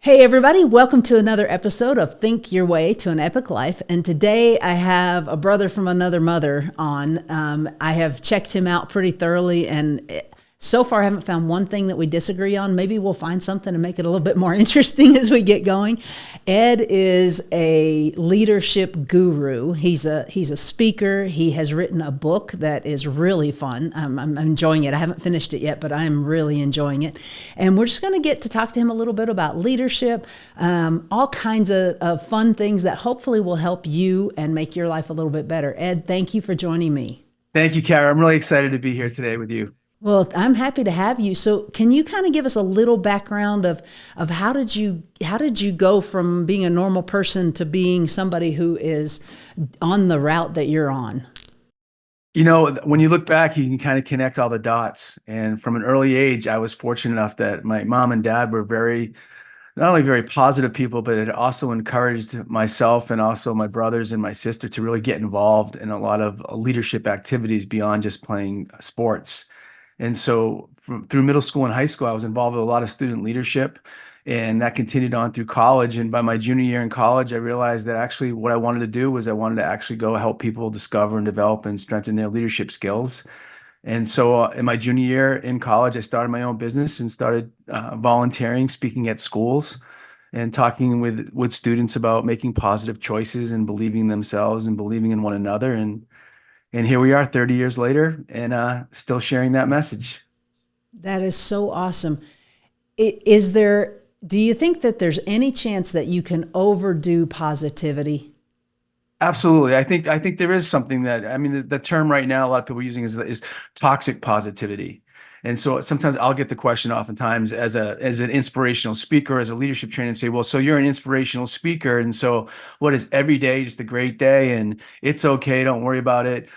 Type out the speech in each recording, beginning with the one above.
Hey everybody, welcome to another episode of Think Your Way to an Epic Life. And today I have a brother from another mother on. I have checked him out pretty thoroughly, and so far I haven't found one thing that we disagree on. Maybe we'll find something to make it a little bit more interesting as we get going. Ed is a leadership guru. He's a speaker. He has written a book that is really fun. I'm enjoying it. I haven't finished it yet, but I am really enjoying it. And we're just going to get to talk to him a little bit about leadership, all kinds of fun things that hopefully will help you and make your life a little bit better. Ed, thank you for joining me. Thank you, Kara. I'm really excited to be here today with you. Well, I'm happy to have you. So can you kind of give us a little background of how did you go from being a normal person to being somebody who is on the route that you're on? You know, when you look back, you can kind of connect all the dots. And from an early age, I was fortunate enough that my mom and dad were not only very positive people, but it also encouraged myself and also my brothers and my sister to really get involved in a lot of leadership activities beyond just playing sports. And so through middle school and high school, I was involved with a lot of student leadership, and that continued on through college. And by my junior year in college, I realized that actually what I wanted to do was I wanted to actually go help people discover and develop and strengthen their leadership skills. And so in my junior year in college, I started my own business and started volunteering, speaking at schools and talking with students about making positive choices and believing in themselves and believing in one another. And here we are 30 years later and still sharing that message. That is so awesome. Do you think that there's any chance that you can overdo positivity? Absolutely. I think there is something that, I mean, the term right now a lot of people are using is toxic positivity. And so sometimes I'll get the question oftentimes as an inspirational speaker, as a leadership trainer, and say, well, so you're an inspirational speaker. And so what is every day just a great day and it's okay, don't worry about it.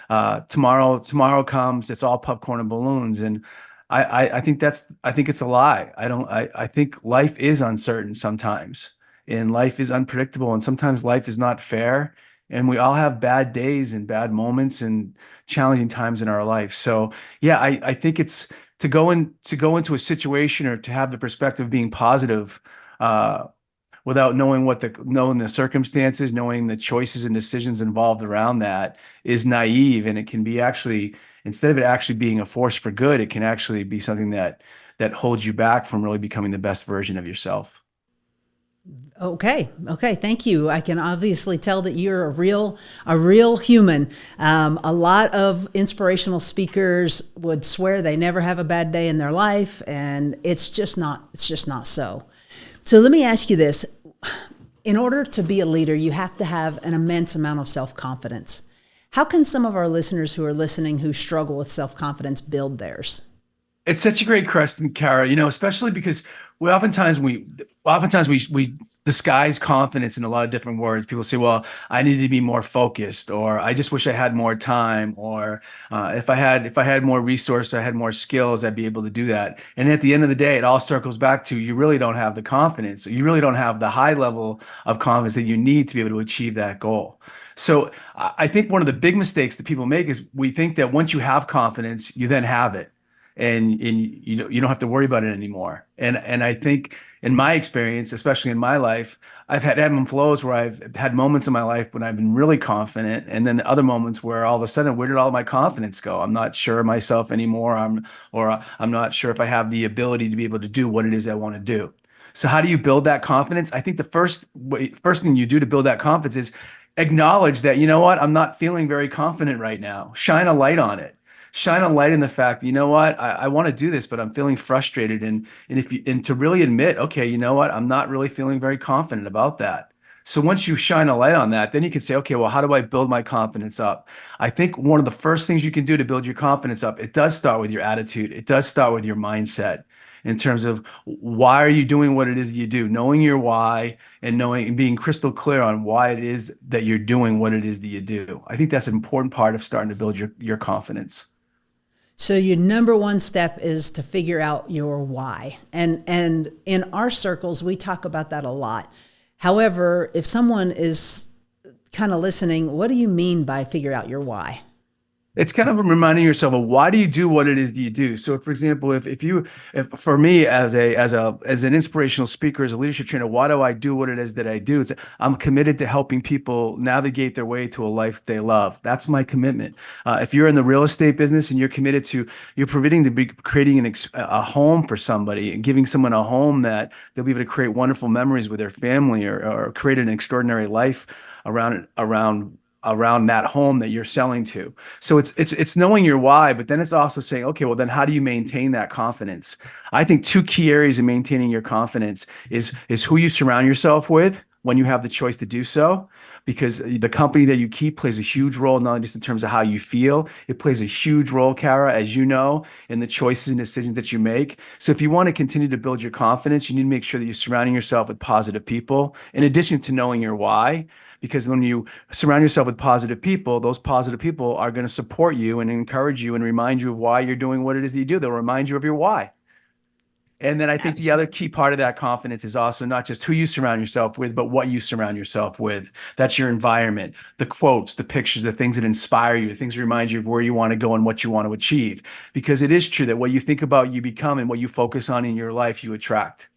Tomorrow comes, it's all popcorn and balloons. And I think I think it's a lie. I think life is uncertain sometimes, and life is unpredictable, and sometimes life is not fair. And we all have bad days and bad moments and challenging times in our life. So yeah, I think it's to go into a situation or to have the perspective of being positive without knowing the circumstances, knowing the choices and decisions involved around that is naive, and it can be actually, instead of it actually being a force for good, it can actually be something that holds you back from really becoming the best version of yourself. Okay. Thank you. I can obviously tell that you're a real human. A lot of inspirational speakers would swear they never have a bad day in their life, and it's just not so. So let me ask you this. In order to be a leader, you have to have an immense amount of self-confidence. How can some of our listeners who are listening who struggle with self-confidence build theirs? It's such a great question, Kara, especially because we oftentimes we disguise confidence in a lot of different words. People say, well, I need to be more focused, or I just wish I had more time, or if I had more resources, I had more skills, I'd be able to do that. And at the end of the day, it all circles back to you really don't have the confidence. You really don't have the high level of confidence that you need to be able to achieve that goal. So I think one of the big mistakes that people make is we think that once you have confidence, you then have it, and you don't have to worry about it anymore. And I think in my experience, especially in my life, I've had ebb and flows where I've had moments in my life when I've been really confident, and then other moments where all of a sudden, where did all my confidence go? I'm not sure of myself anymore. I'm not sure if I have the ability to be able to do what it is I want to do. So how do you build that confidence? I think the first thing you do to build that confidence is acknowledge that, you know what, I'm not feeling very confident right now. Shine a light on it. Shine a light in the fact that, you know what, I want to do this, but I'm feeling frustrated. And to really admit, okay, you know what, I'm not really feeling very confident about that. So once you shine a light on that, then you can say, okay, well, how do I build my confidence up? I think one of the first things you can do to build your confidence up, it does start with your attitude. It does start with your mindset in terms of why are you doing what it is that you do, knowing your why and knowing and being crystal clear on why it is that you're doing what it is that you do. I think that's an important part of starting to build your confidence. So your number one step is to figure out your why. And in our circles, we talk about that a lot. However, if someone is kind of listening, what do you mean by figure out your why? It's kind of reminding yourself of why do you do what it is that you do. So, for example, if for me as an inspirational speaker, as a leadership trainer, why do I do what it is that I do? It's, I'm committed to helping people navigate their way to a life they love. That's my commitment. If you're in the real estate business and you're committed to, you're permitting to be creating a home for somebody and giving someone a home that they'll be able to create wonderful memories with their family, or create an extraordinary life around that home that you're selling to. So it's knowing your why, but then it's also saying, okay, well then how do you maintain that confidence? I think two key areas in maintaining your confidence is who you surround yourself with when you have the choice to do so, because the company that you keep plays a huge role, not just in terms of how you feel. It plays a huge role, Kara, as you know, in the choices and decisions that you make. So if you want to continue to build your confidence, you need to make sure that you're surrounding yourself with positive people, in addition to knowing your why. Because when you surround yourself with positive people, those positive people are going to support you and encourage you and remind you of why you're doing what it is that you do. They'll remind you of your why. And then I think the other key part of that confidence is also not just who you surround yourself with, but what you surround yourself with. That's your environment, the quotes, the pictures, the things that inspire you, the things that remind you of where you want to go and what you want to achieve. Because it is true that what you think about, you become, and what you focus on in your life, you attract.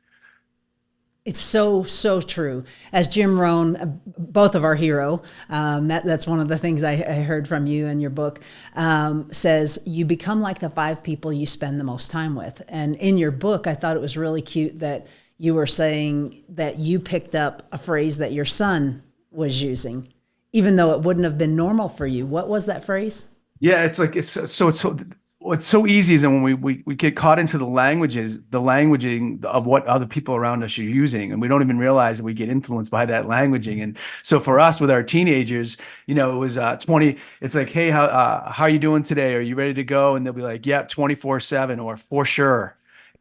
It's so, so true. As Jim Rohn, both of our hero, that's one of the things I heard from you in your book, says you become like the five people you spend the most time with. And in your book, I thought it was really cute that you were saying that you picked up a phrase that your son was using, even though it wouldn't have been normal for you. What was that phrase? Yeah, it's like it's so what's so easy is that when we get caught into the languaging of what other people around us are using, and we don't even realize that we get influenced by that languaging. And so for us with our teenagers, it was 20, it's like, hey, how are you doing today? Are you ready to go? And they'll be like, yep, 24/7, or for sure.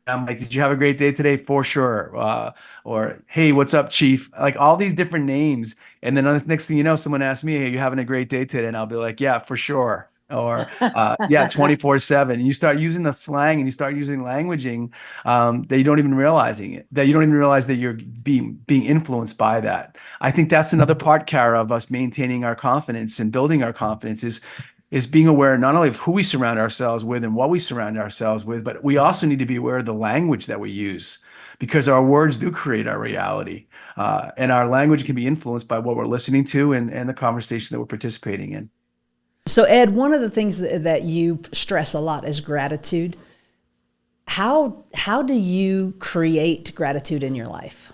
I'm like, did you have a great day today? For sure. Or, hey, what's up, Chief? Like all these different names. And then the next thing you know, someone asks me, hey, you having a great day today? And I'll be like, yeah, for sure. Or, yeah, 24/7. And you start using the slang and you start using languaging that you don't even realize that you're being influenced by that. I think that's another part, Kara, of us maintaining our confidence and building our confidence is being aware not only of who we surround ourselves with and what we surround ourselves with, but we also need to be aware of the language that we use, because our words do create our reality. And our language can be influenced by what we're listening to and the conversation that we're participating in. So, Ed, one of the things that you stress a lot is gratitude. How do you create gratitude in your life?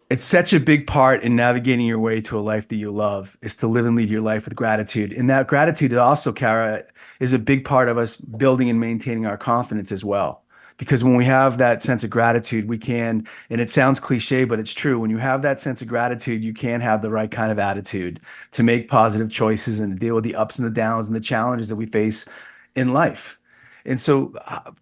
It's such a big part in navigating your way to a life that you love, is to live and lead your life with gratitude. And that gratitude also, Kara, is a big part of us building and maintaining our confidence as well. Because when we have that sense of gratitude, we can, and it sounds cliche, but it's true. When you have that sense of gratitude, you can have the right kind of attitude to make positive choices and to deal with the ups and the downs and the challenges that we face in life. And so,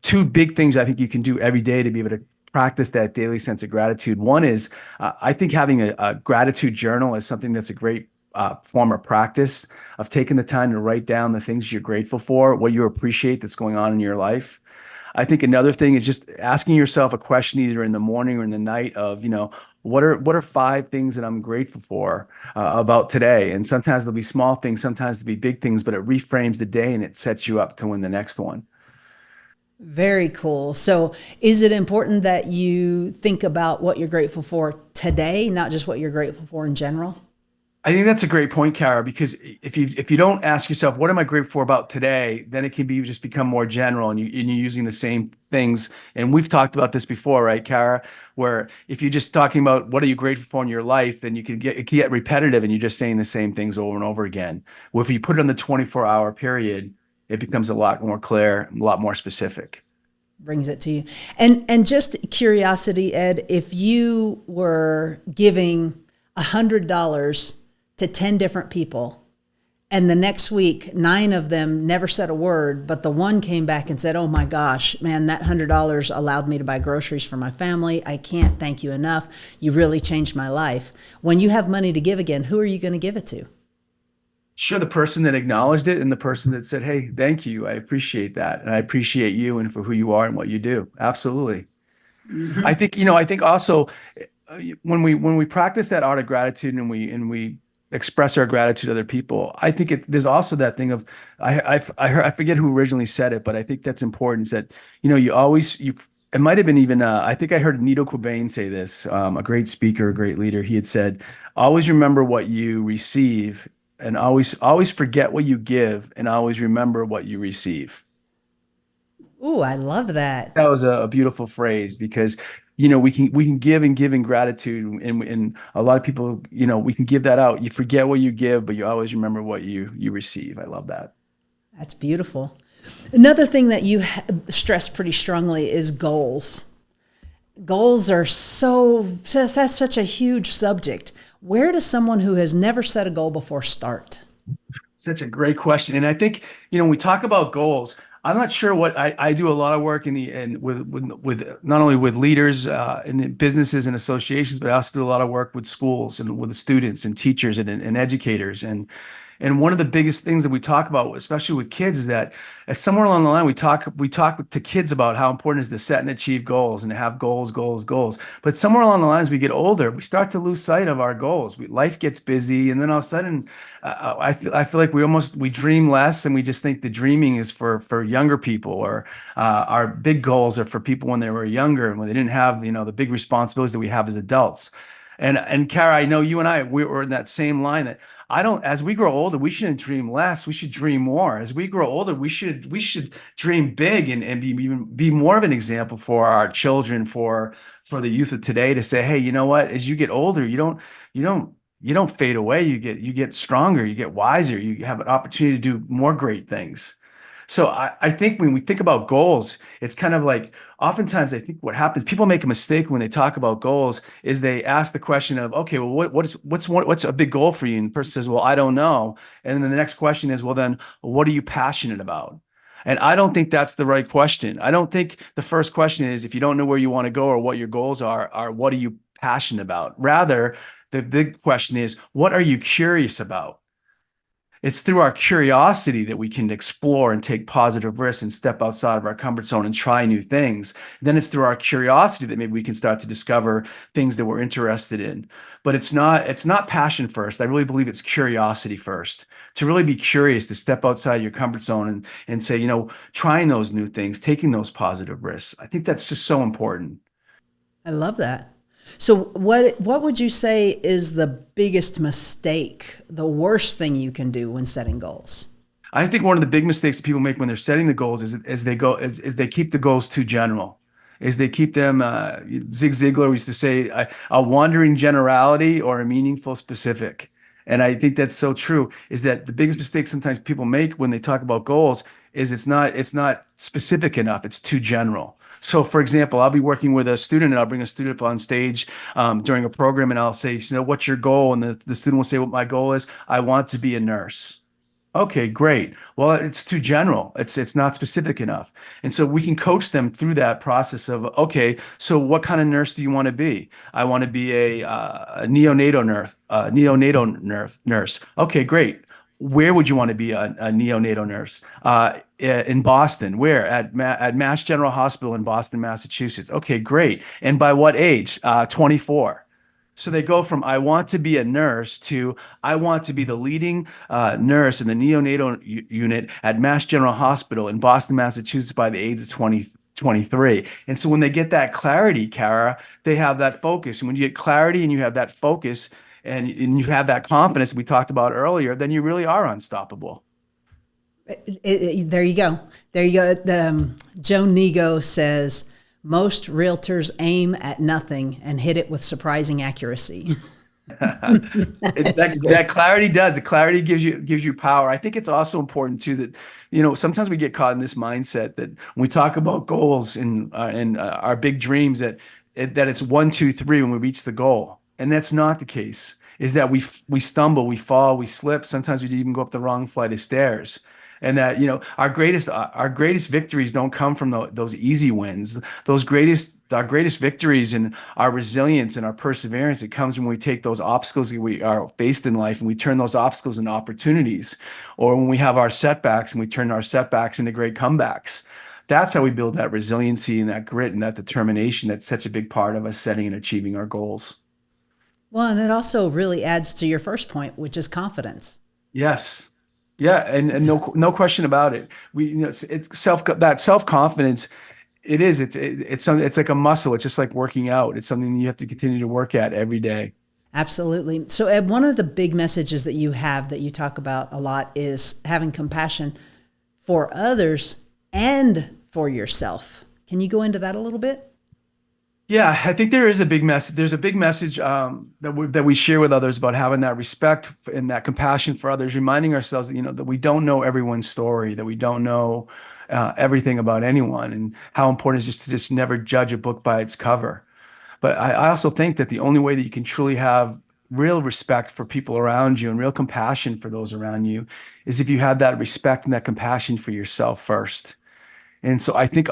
two big things I think you can do every day to be able to practice that daily sense of gratitude. One is, I think having a gratitude journal is something that's a great form of practice of taking the time to write down the things you're grateful for, what you appreciate that's going on in your life. I think another thing is just asking yourself a question either in the morning or in the night of, what are five things that I'm grateful for about today? And sometimes there'll be small things, sometimes there'll be big things, but it reframes the day and it sets you up to win the next one. Very cool. So, is it important that you think about what you're grateful for today, not just what you're grateful for in general? I think that's a great point, Kara, because if you don't ask yourself, what am I grateful for about today, then it can be just become more general and you're using the same things. And we've talked about this before, right, Kara? Where if you're just talking about what are you grateful for in your life, then it can get repetitive and you're just saying the same things over and over again. Well, if you put it on the 24-hour period, it becomes a lot more clear, a lot more specific. Brings it to you. And just curiosity, Ed, if you were giving $100 to 10 different people, and the next week, 9 of them never said a word, but the one came back and said, oh my gosh, man, that $100 allowed me to buy groceries for my family. I can't thank you enough. You really changed my life. When you have money to give again, who are you going to give it to? Sure, the person that acknowledged it and the person that said, hey, thank you. I appreciate that. And I appreciate you and for who you are and what you do. Absolutely. Mm-hmm. I think also when we practice that art of gratitude and we express our gratitude to other people. I think there's also that thing of I forget who originally said it, but I think that's important. Is that you always you it might have been even I think I heard Nito Cobain say this, a great speaker, a great leader. He had said, "Always remember what you receive, and always forget what you give, and always remember what you receive." Ooh, I love that. That was a beautiful phrase because we can give and give in gratitude, and a lot of people, we can give that out. You forget what you give, but you always remember what you receive. I love that. That's beautiful. Another thing that you stress pretty strongly is goals. Goals are that's such a huge subject. Where does someone who has never set a goal before start? Such a great question. And I think, when we talk about goals, I'm not sure what I do a lot of work with not only with leaders in the businesses and associations, but I also do a lot of work with schools and with the students and teachers and educators. And one of the biggest things that we talk about, especially with kids, is that somewhere along the line we talk to kids about how important it is to set and achieve goals and to have goals, goals, goals. But somewhere along the line, as we get older, we start to lose sight of our goals. Life gets busy, and then all of a sudden, I feel like we dream less, and we just think the dreaming is for younger people, or our big goals are for people when they were younger and when they didn't have the big responsibilities that we have as adults. And Kara, I know you and I, we were in that same line that I don't, as we grow older, we shouldn't dream less. We should dream more. As we grow older, we should dream big and be more of an example for our children, for the youth of today, to say, hey, you know what? As you get older, you don't fade away. You get stronger, you get wiser, you have an opportunity to do more great things. So I think when we think about goals, it's kind of like oftentimes I think what happens, people make a mistake when they talk about goals is they ask the question of, okay, well, what's a big goal for you? And the person says, well, I don't know. And then the next question is, well, then what are you passionate about? And I don't think that's the right question. I don't think the first question is, if you don't know where you want to go or what your goals are what are you passionate about? Rather, the big question is, what are you curious about? It's through our curiosity that we can explore and take positive risks and step outside of our comfort zone and try new things. Then it's through our curiosity that maybe we can start to discover things that we're interested in. But it's not passion first. I really believe it's curiosity first. To really be curious, to step outside your comfort zone and say, trying those new things, taking those positive risks. I think that's just so important. I love that. So what would you say is the biggest mistake, the worst thing you can do when setting goals? I think one of the big mistakes that people make when they're setting the goals is they keep the goals too general. Is they keep them, Zig Ziglar used to say, a wandering generality or a meaningful specific. And I think that's so true, is that the biggest mistake sometimes people make when they talk about goals is it's not specific enough. It's too general. So, for example, I'll be working with a student, and I'll bring a student up on stage during a program, and I'll say, what's your goal? And the student will say, what my goal is, I want to be a nurse. Okay, great. Well, it's too general. It's not specific enough. And so we can coach them through that process of, okay, so what kind of nurse do you want to be? I want to be a neonatal nurse. Okay, great. Where would you want to be a neonatal nurse? In Boston. Where? At Mass General Hospital in Boston, Massachusetts. Okay, great. And by what age? 24. So they go from I want to be a nurse to I want to be the leading nurse in the neonatal unit at Mass General Hospital in Boston, Massachusetts by the age of 23. And so when they get that clarity, Kara, they have that focus. And when you get clarity and you have that focus and you have that confidence we talked about earlier, then you really are unstoppable. There you go. There you go. Joe Nego says most realtors aim at nothing and hit it with surprising accuracy. That's That clarity does. The clarity gives you power. I think it's also important too that sometimes we get caught in this mindset that when we talk about goals and our big dreams that it's 1, 2, 3 when we reach the goal, and that's not the case. Is that we stumble, we fall, we slip. Sometimes we even go up the wrong flight of stairs. And that our greatest victories don't come from those easy wins. Our greatest victories and our resilience and our perseverance, it comes when we take those obstacles that we are faced in life and we turn those obstacles into opportunities, or when we have our setbacks and we turn our setbacks into great comebacks. That's how we build that resiliency and that grit and that determination that's such a big part of us setting and achieving our goals. Well, and it also really adds to your first point, which is confidence. Yes. Yeah, and no question about it. It's that self-confidence. It's like a muscle. It's just like working out. It's something you have to continue to work at every day. Absolutely. So, Ed, one of the big messages that you have that you talk about a lot is having compassion for others and for yourself. Can you go into that a little bit? Yeah, I think there is a big message. There's a big message that we share with others about having that respect and that compassion for others, reminding ourselves that that we don't know everyone's story, that we don't know everything about anyone, and how important it is just never judge a book by its cover. But I also think that the only way that you can truly have real respect for people around you and real compassion for those around you is if you have that respect and that compassion for yourself first. And so I think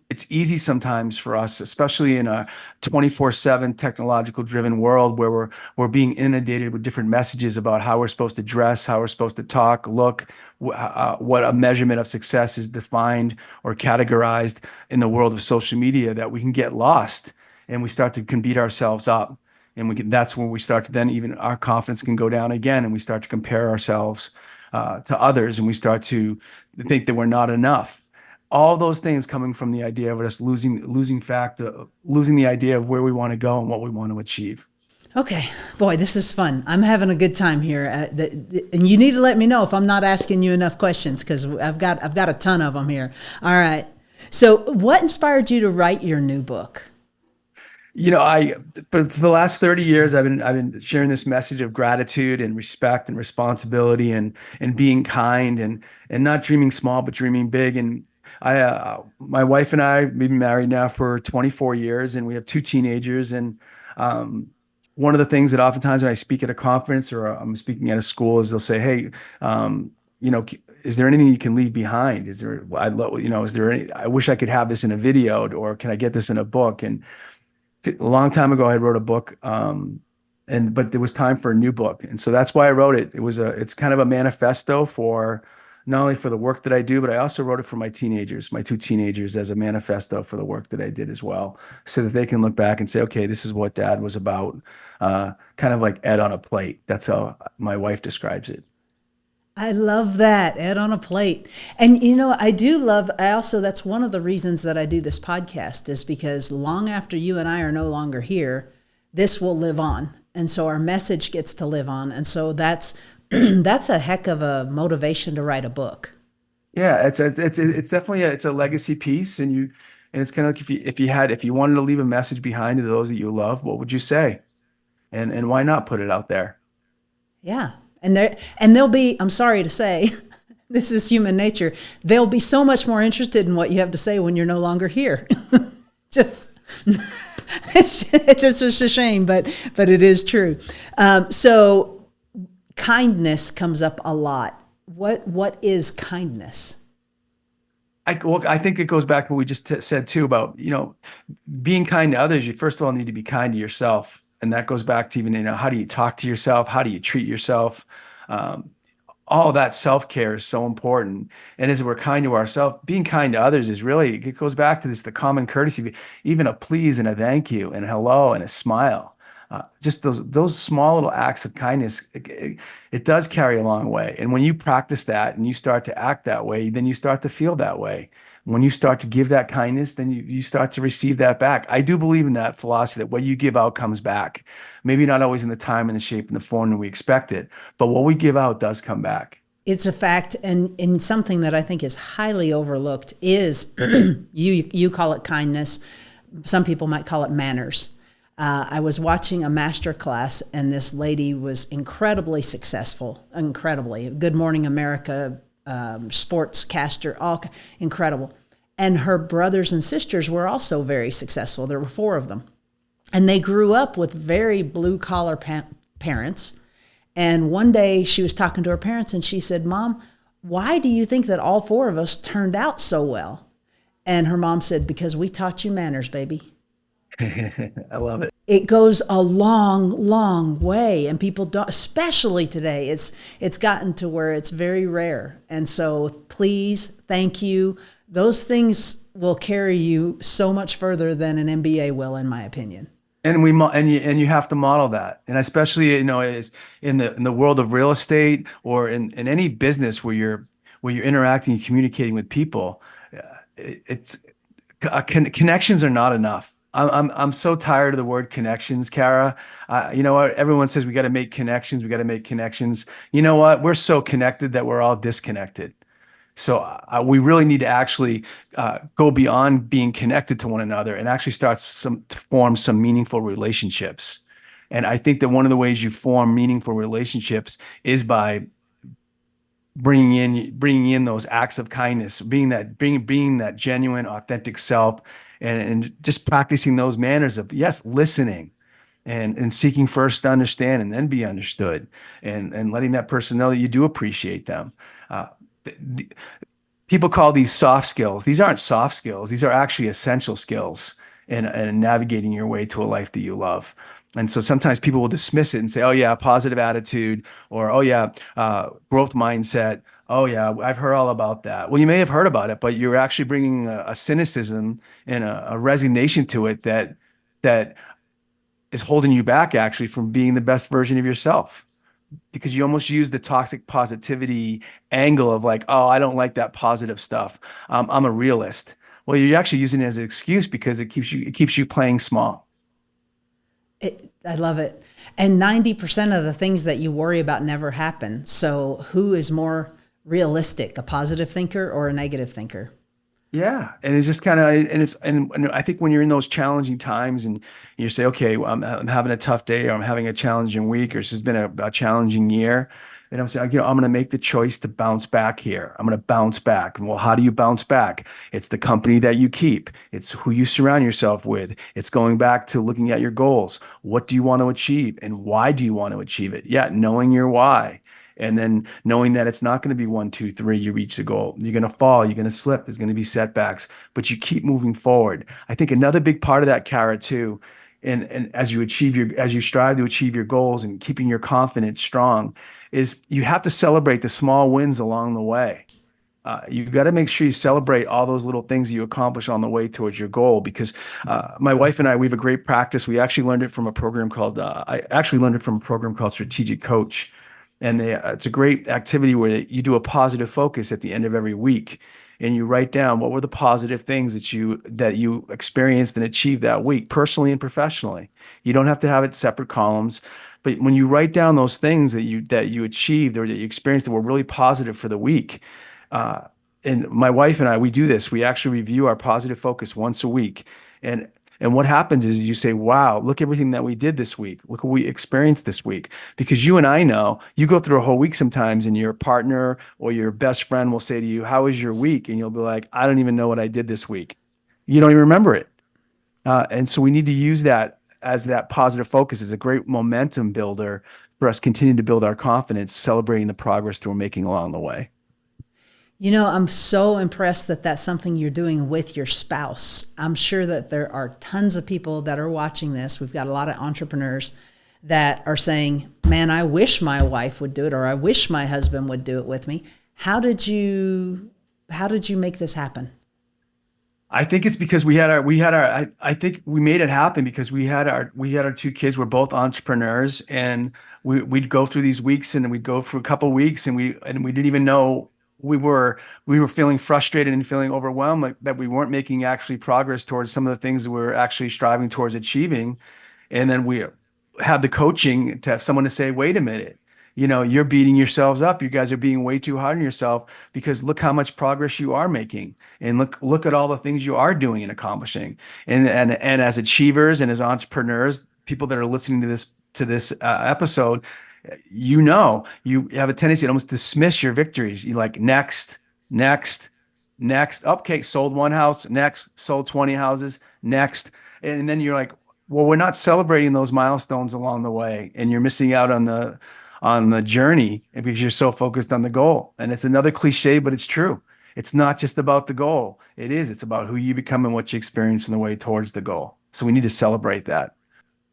it's easy sometimes for us, especially in a 24/7 technological driven world where we're being inundated with different messages about how we're supposed to dress, how we're supposed to talk, look, what a measurement of success is defined or categorized in the world of social media, that we can get lost and we start to can beat ourselves up. And that's when we start to then even our confidence can go down again, and we start to compare ourselves to others, and we start to think that we're not enough. All those things coming from the idea of us losing the idea of where we want to go and what we want to achieve. Okay, boy, this is fun. I'm having a good time here, and you need to let me know if I'm not asking you enough questions because I've got a ton of them here. All right. So, what inspired you to write your new book? I for the last 30 years I've been sharing this message of gratitude and respect and responsibility and being kind and not dreaming small but dreaming big. And my wife and we've been married now for 24 years, and we have two teenagers. And um, one of the things that oftentimes when I speak at a conference or I'm speaking at a school is they'll say, "Hey, um, is there anything you can leave behind? Is there any? I wish I could have this in a video, or can I get this in a book?" And a long time ago, I wrote a book, but there was time for a new book, and so that's why I wrote it. It's kind of a manifesto for not only for the work that I do, but I also wrote it for my teenagers, my two teenagers, as a manifesto for the work that I did as well, so that they can look back and say, okay, this is what Dad was about. Kind of like Ed on a plate. That's how my wife describes it. I love that, Ed on a plate. And I also, that's one of the reasons that I do this podcast is because long after you and I are no longer here, this will live on. And so our message gets to live on. And so that's that's a heck of a motivation to write a book. Yeah, it's definitely it's a legacy piece, and it's kind of like if you wanted to leave a message behind to those that you love, what would you say? And why not put it out there? Yeah. And they'll be, I'm sorry to say, this is human nature. They'll be so much more interested in what you have to say when you're no longer here. just it's just a shame, but it is true. So kindness comes up a lot. What is kindness? I think it goes back to what we just said too about, being kind to others. You first of all need to be kind to yourself. And that goes back to even, how do you talk to yourself? How do you treat yourself? Um, all that self-care is so important. And as we're kind to ourselves, being kind to others it goes back to the common courtesy, even a please and a thank you and a hello and a smile. Just those small little acts of kindness, it does carry a long way. And when you practice that and you start to act that way, then you start to feel that way. When you start to give that kindness, then you start to receive that back. I do believe in that philosophy that what you give out comes back. Maybe not always in the time and the shape and the form that we expect it, but what we give out does come back. It's a fact, and something that I think is highly overlooked is you call it kindness. Some people might call it manners. I was watching a master class, and this lady was incredibly successful, incredibly. Good Morning America, sportscaster, all incredible. And her brothers and sisters were also very successful. There were four of them. And they grew up with very blue collar parents. And one day she was talking to her parents and she said, "Mom, why do you think that all four of us turned out so well?" And her mom said, "Because we taught you manners, baby." I love it. It goes a long, long way, and people don't, especially today, it's gotten to where it's very rare. And so please, thank you. Those things will carry you so much further than an MBA will, in my opinion. And and you have to model that, and especially is in the world of real estate or in any business where you're interacting and communicating with people. It's connections are not enough. I'm so tired of the word connections, Kara. You know what? Everyone says we got to make connections. We got to make connections. You know what? We're so connected that we're all disconnected. So we really need to actually go beyond being connected to one another and actually start to form some meaningful relationships. And I think that one of the ways you form meaningful relationships is by bringing in those acts of kindness, being that genuine, authentic self, and just practicing those manners of, yes, listening and seeking first to understand and then be understood, and letting that person know that you do appreciate them. Uh, People call these soft skills. These aren't soft skills. These are actually essential skills in navigating your way to a life that you love. And so sometimes people will dismiss it and say, "Oh yeah, positive attitude," or "Oh yeah, growth mindset." "Oh yeah, I've heard all about that." Well, you may have heard about it, but you're actually bringing a cynicism and a resignation to it that is holding you back actually from being the best version of yourself, because you almost use the toxic positivity angle of like, "Oh, I don't like that positive stuff. I'm a realist." Well, you're actually using it as an excuse because it keeps you playing small. I love it. And 90% of the things that you worry about never happen. So who is more realistic, a positive thinker or a negative thinker? Yeah, and it's just kind of, and I think when you're in those challenging times and you say, okay, well, I'm having a tough day, or I'm having a challenging week, or this has been a challenging year, and I'm saying, I'm going to make the choice to bounce back here. I'm going to bounce back. And well, how do you bounce back? It's the company that you keep. It's who you surround yourself with. It's going back to looking at your goals. What do you want to achieve, and why do you want to achieve it? Yeah, knowing your why. And then knowing that it's not going to be one, two, three, you reach the goal. You're going to fall, you're going to slip, there's going to be setbacks, but you keep moving forward. I think another big part of that, carrot too, and as you strive to achieve your goals and keeping your confidence strong, is you have to celebrate the small wins along the way. You got to make sure you celebrate all those little things you accomplish on the way towards your goal. Because my wife and I, we have a great practice. We actually learned it from a program called, I actually learned it from a program called Strategic Coach. And it's a great activity where you do a positive focus at the end of every week, and you write down what were the positive things that you experienced and achieved that week, personally and professionally. You don't have to have it separate columns, but when you write down those things that you achieved or that you experienced that were really positive for the week, uh, and my wife and I, we do this. We actually review our positive focus once a week, and and what happens is you say, "Wow, look everything that we did this week. Look what we experienced this week." Because you and I know you go through a whole week sometimes, and your partner or your best friend will say to you, "How was your week?" And you'll be like, "I don't even know what I did this week." You don't even remember it. And so we need to use that as that positive focus as a great momentum builder for us continue to build our confidence, celebrating the progress that we're making along the way. You know, I'm so impressed that that's something you're doing with your spouse. I'm sure that there are tons of people that are watching this. We've got a lot of entrepreneurs that are saying, "Man, I wish my wife would do it, or I wish my husband would do it with me." How did you make this happen? I think it's because I think we made it happen because we had our two kids. We're both entrepreneurs, and we'd go through these weeks, and we'd go for a couple weeks, and we didn't even know we were feeling frustrated and feeling overwhelmed, like that we weren't making actually progress towards some of the things that we were actually striving towards achieving. And then we had the coaching to have someone to say, "Wait a minute, you're beating yourselves up. You guys are being way too hard on yourself, because look how much progress you are making, and look at all the things you are doing and accomplishing." And as achievers and as entrepreneurs, people that are listening to this episode, you have a tendency to almost dismiss your victories. You like, next, next, next. Okay, sold one house. Next, sold 20 houses. Next, and then you're like, well, we're not celebrating those milestones along the way, and you're missing out on the journey because you're so focused on the goal. And it's another cliche, but it's true. It's not just about the goal. It's about who you become and what you experience in the way towards the goal. So we need to celebrate that.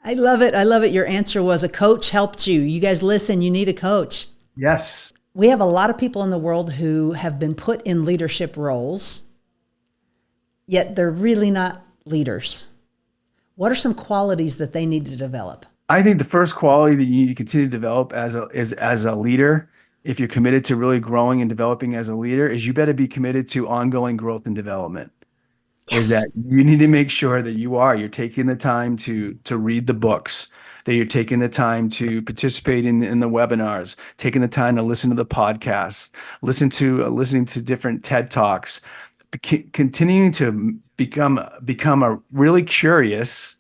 I love it. I love it. Your answer was a coach helped you. You guys listen, you need a coach. Yes. We have a lot of people in the world who have been put in leadership roles, yet they're really not leaders. What are some qualities that they need to develop? I think the first quality that you need to continue to develop as a leader, if you're committed to really growing and developing as a leader, is you better be committed to ongoing growth and development. Is Yes. that you need to make sure that you're taking the time to read the books, that you're taking the time to participate in the webinars, taking the time to listen to the podcasts, listening to different TED Talks, continuing to become a really curious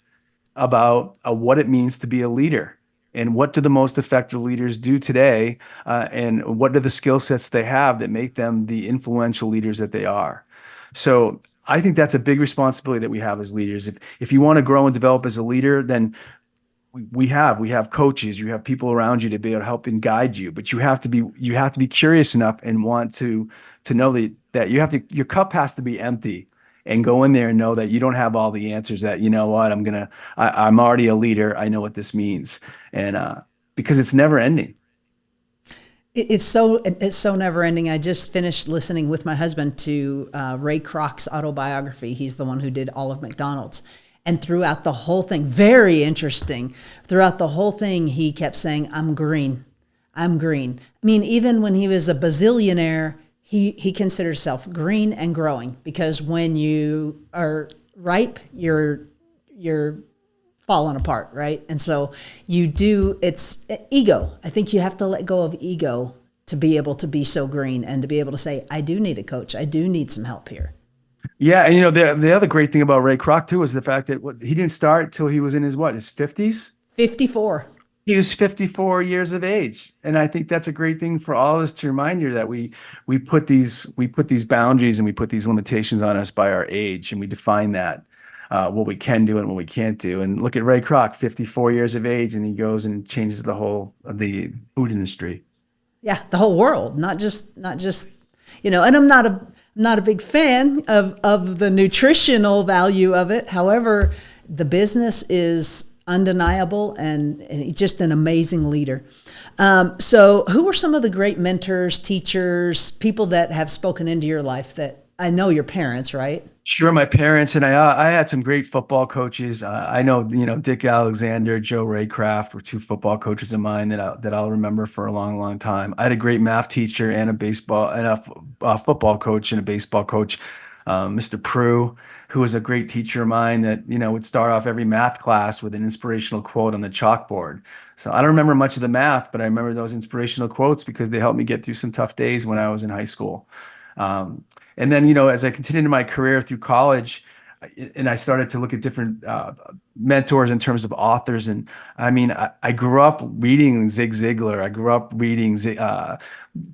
about what it means to be a leader, and what do the most effective leaders do today, and what are the skill sets they have that make them the influential leaders that they are. So I think that's a big responsibility that we have as leaders. If you want to grow and develop as a leader, then we have coaches, you have people around you to be able to help and guide you, but you have to be curious enough and want to know that your cup has to be empty, and go in there and know that you don't have all the answers, that you know what, I'm already a leader, I know what this means. And because it's never ending. It's so never ending. I just finished listening with my husband to Ray Kroc's autobiography. He's the one who did all of McDonald's. And throughout the whole thing, very interesting, throughout the whole thing, he kept saying, I'm green. I'm green. I mean, even when he was a bazillionaire, he considered himself green and growing, because when you are ripe, you're falling apart, right? And so it's ego. I think you have to let go of ego to be able to be so green, and to be able to say, I do need a coach. I do need some help here. Yeah, and the other great thing about Ray Kroc too is the fact that he didn't start till he was in his 50s. 54. He was 54 years of age, and I think that's a great thing for all of us to remind you that we put these boundaries and we put these limitations on us by our age, and we define that, what we can do and what we can't do. And look at Ray Kroc, 54 years of age, and he goes and changes the whole of the food industry. Yeah, the whole world, not just, and I'm not a big fan of the nutritional value of it. However, the business is undeniable, and just an amazing leader. So who are some of the great mentors, teachers, people that have spoken into your life? That I know your parents, right? Sure, my parents and I had some great football coaches. I know, Dick Alexander, Joe Raycraft were two football coaches of mine that I'll remember for a long, long time. I had a great math teacher and a football coach and a baseball coach, Mr. Prue, who was a great teacher of mine that, would start off every math class with an inspirational quote on the chalkboard. So I don't remember much of the math, but I remember those inspirational quotes because they helped me get through some tough days when I was in high school. And then, as I continued in my career through college, and I started to look at different mentors in terms of authors. And I mean, I grew up reading Zig Ziglar. I grew up reading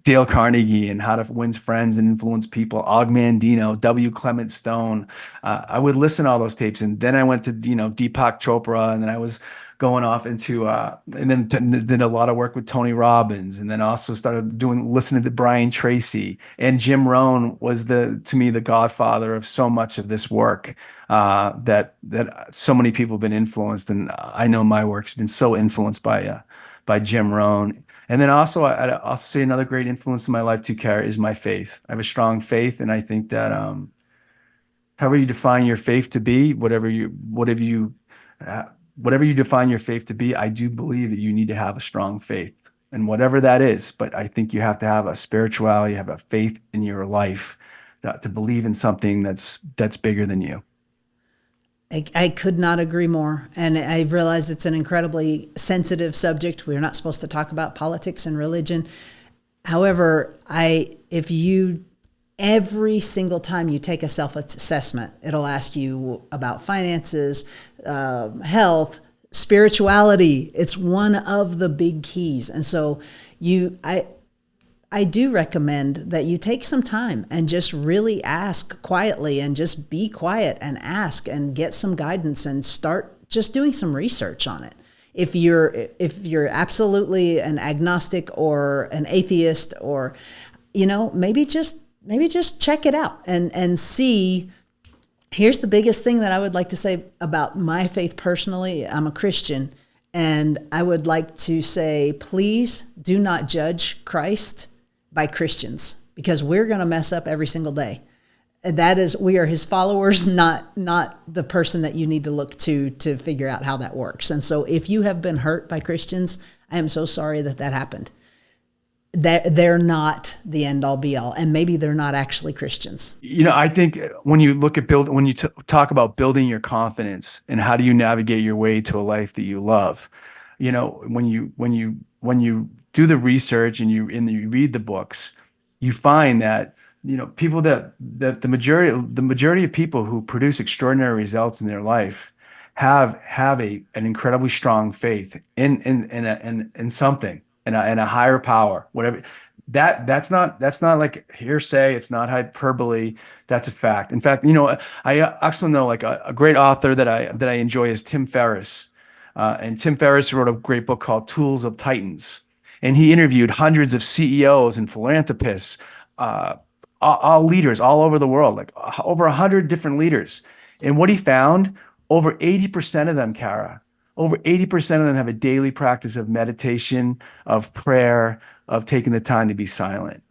Dale Carnegie and How to Win Friends and Influence People, Og Mandino, W. Clement Stone. I would listen to all those tapes. And then I went to, Deepak Chopra, and then I was going off into and then did a lot of work with Tony Robbins, and then also started listening to Brian Tracy. And Jim Rohn was to me the godfather of so much of this work, that so many people have been influenced, and I know my work's been so influenced by Jim Rohn. And then also I'd also say another great influence in my life too, Kara, is my faith. I have a strong faith, and I think that however you define your faith to be, whatever you define your faith to be, I do believe that you need to have a strong faith, and whatever that is. But I think you have to have a spirituality, have a faith in your life, to believe in something that's bigger than you. I could not agree more. And I realize it's an incredibly sensitive subject. We're not supposed to talk about politics and religion. However, every single time you take a self-assessment, it'll ask you about finances, health, spirituality. It's one of the big keys. And so I do recommend that you take some time and just really ask quietly, and just be quiet and ask and get some guidance, and start just doing some research on it. If you're absolutely an agnostic or an atheist, or maybe just check it out and see. Here's the biggest thing that I would like to say about my faith personally. I'm a Christian, and I would like to say, please do not judge Christ by Christians, because we're going to mess up every single day. That is, we are his followers, not the person that you need to look to figure out how that works. And so if you have been hurt by Christians, I am so sorry that that happened. They're not the end all be all, and maybe they're not actually Christians. I think when you look at when you talk about building your confidence and how do you navigate your way to a life that you love, when you do the research and you read the books, you find that people that the majority of people who produce extraordinary results in their life have an incredibly strong faith in something, in a higher power, whatever. That's not like hearsay. It's not hyperbole. That's a fact. In fact, I also know like a great author that I enjoy is Tim Ferriss. And Tim Ferriss wrote a great book called Tools of Titans. And he interviewed hundreds of CEOs and philanthropists, all leaders all over the world, like over 100 different leaders. And what he found, over 80% of them, Kara, over 80% of them have a daily practice of meditation, of prayer, of taking the time to be silent.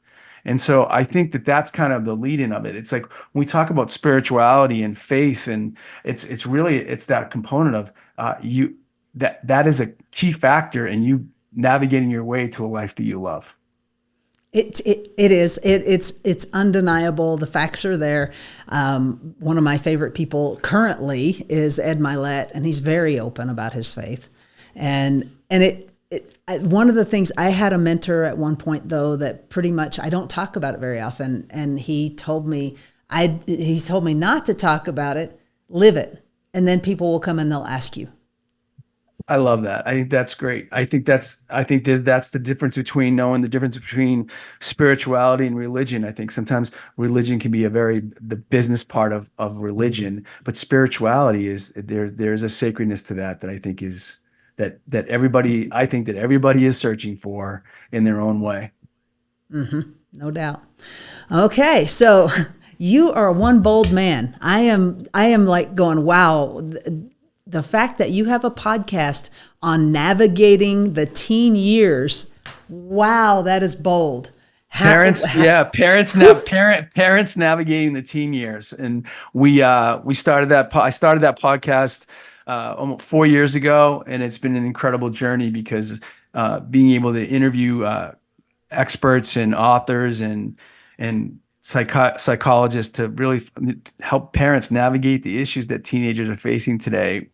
And so I think that that's kind of the lead in of it. It's like when we talk about spirituality and faith, and it's really that component of you that is a key factor in you navigating your way to a life that you love. It is. It's undeniable. The facts are there. One of my favorite people currently is Ed Milet, and he's very open about his faith. One of the things, I had a mentor at one point though that pretty much I don't talk about it very often, and he told me not to talk about it, live it, and then people will come and they'll ask you. I love that. I think that's great. I think that's the difference between knowing the difference between spirituality and religion. I think sometimes religion can be the business part of religion, but spirituality is there's a sacredness to that I think is that everybody is searching for in their own way. No doubt. Okay, so you are one bold man. I am like going, wow. The fact that you have a podcast on navigating the teen years, wow, that is bold. Parents navigating the teen years, and we started that. I started that podcast almost 4 years ago, and it's been an incredible journey because being able to interview experts and authors and psychologists to really help parents navigate the issues that teenagers are facing today,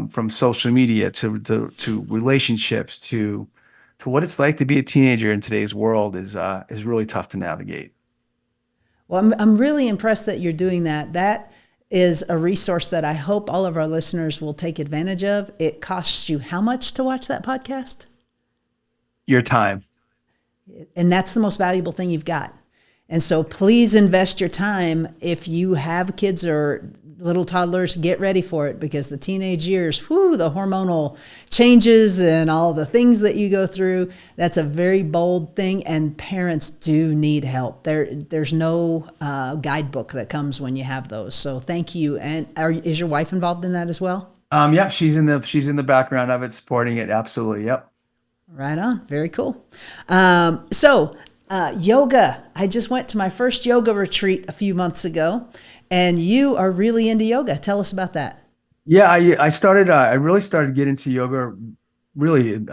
from social media to relationships to what it's like to be a teenager in today's world is really tough to navigate. Well, I'm really impressed that you're doing that. That is a resource that I hope all of our listeners will take advantage of. It costs you how much to watch that podcast? Your time. And that's the most valuable thing you've got. And so please invest your time. If you have kids or little toddlers, get ready for it, because the teenage years, the hormonal changes and all the things that you go through, that's a very bold thing, and parents do need help. There's no guidebook that comes when you have those. So thank you. And is your wife involved in that as well? Yeah, she's in the background of it, supporting it. Absolutely. Yep. Right on. Very cool. Yoga. I just went to my first yoga retreat a few months ago, and you are really into yoga. Tell us about that. Yeah, I really started getting into yoga really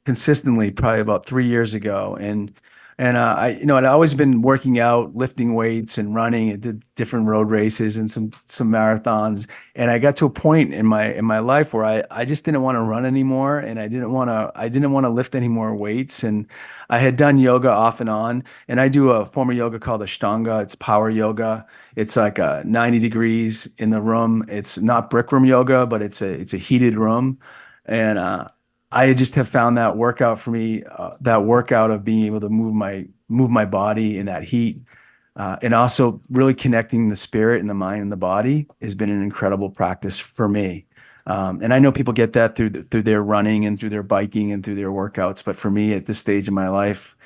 consistently probably about 3 years ago, and I'd always been working out, lifting weights and running, and did different road races and some marathons. And I got to a point in my life where I just didn't want to run anymore, and I didn't want to lift any more weights. And I had done yoga off and on, and I do a form of yoga called Ashtanga. It's power yoga. It's like 90 degrees in the room. It's not brick room yoga, but it's a heated room. And I just have found that workout for me, that workout of being able to move my body in that heat, and also really connecting the spirit and the mind and the body has been an incredible practice for me. And I know people get that through their running and through their biking and through their workouts. But for me at this stage in my life,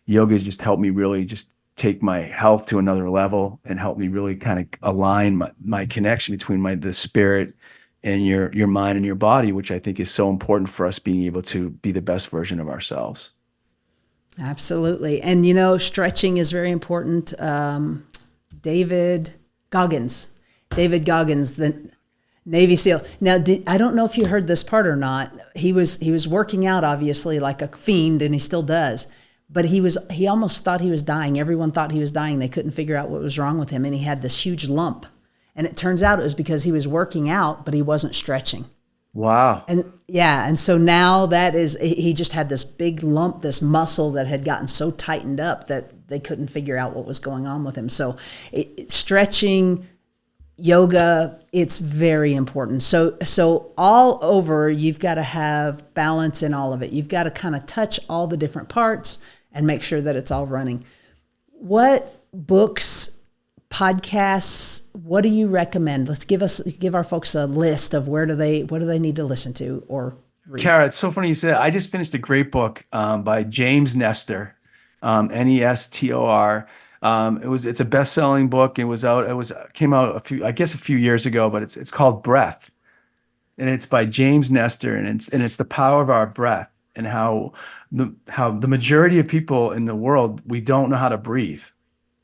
yoga has just helped me really just take my health to another level and help me really kind of align my connection between the spirit and your mind and your body, which I think is so important for us being able to be the best version of ourselves. Absolutely. And stretching is very important. David Goggins, David Goggins, the Navy SEAL. Now, I don't know if you heard this part or not. He was working out obviously like a fiend, and he still does. But he almost thought he was dying. Everyone thought he was dying. They couldn't figure out what was wrong with him, and he had this huge lump. And it turns out it was because he was working out, but he wasn't stretching. Wow. And yeah, and so now that is he just had this big lump, this muscle that had gotten so tightened up that they couldn't figure out what was going on with him. So stretching, yoga, it's very important. So all over, you've got to have balance in all of it. You've got to kind of touch all the different parts and make sure that it's all running. What books, podcasts, what do you recommend? Let's give our folks a list of what do they need to listen to or read. Kara, it's so funny you said that. I just finished a great book by James Nestor, Nestor. It's a best-selling book. Came out a few years ago, but it's called Breath, and it's by James Nestor, and it's the power of our breath and how the majority of people in the world, we don't know how to breathe,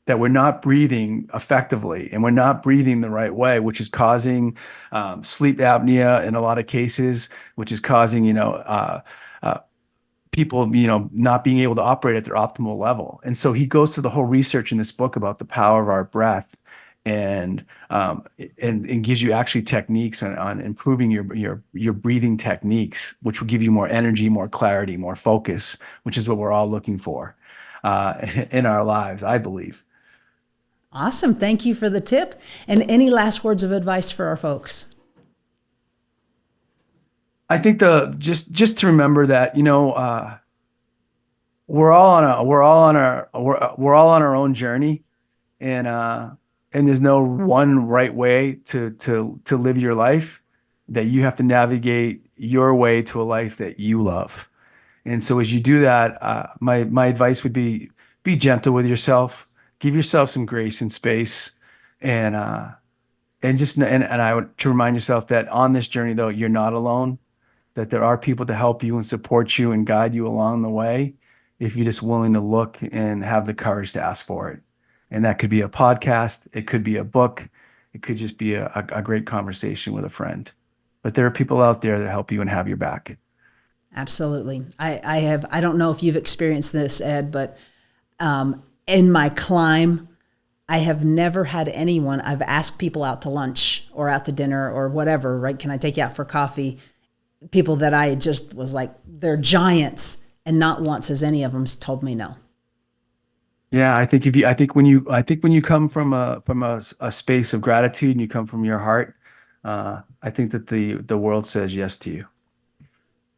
that we're not breathing effectively and we're not breathing the right way, which is causing sleep apnea in a lot of cases, which is causing, people, not being able to operate at their optimal level. And so he goes through the whole research in this book about the power of our breath and gives you actually techniques on improving your breathing techniques, which will give you more energy, more clarity, more focus, which is what we're all looking for in our lives, I believe. Awesome. Thank you for the tip. And any last words of advice for our folks? I think just to remember that, we're all on our own journey, and there's no one right way to live your life, that you have to navigate your way to a life that you love. And so as you do that, my advice would be gentle with yourself, give yourself some grace and space, and I would to remind yourself that on this journey, though, you're not alone, that there are people to help you and support you and guide you along the way, if you're just willing to look and have the courage to ask for it. And that could be a podcast, it could be a book, it could just be a great conversation with a friend. But there are people out there that help you and have your back. Absolutely. I don't know if you've experienced this, Ed, but in my climb, I have never had anyone, I've asked people out to lunch or out to dinner or whatever, right? Can I take you out for coffee? People that I just was like, they're giants, and not once has any of them told me no. Yeah, I think when you come from a space of gratitude and you come from your heart, I think that the world says yes to you.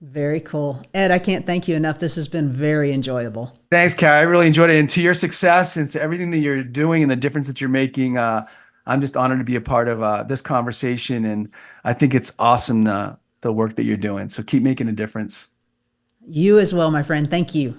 Very cool. Ed, I can't thank you enough. This has been very enjoyable. Thanks, Carrie. I really enjoyed it. And to your success and to everything that you're doing and the difference that you're making, I'm just honored to be a part of this conversation. And I think it's awesome, the work that you're doing. So keep making a difference. You as well, my friend. Thank you.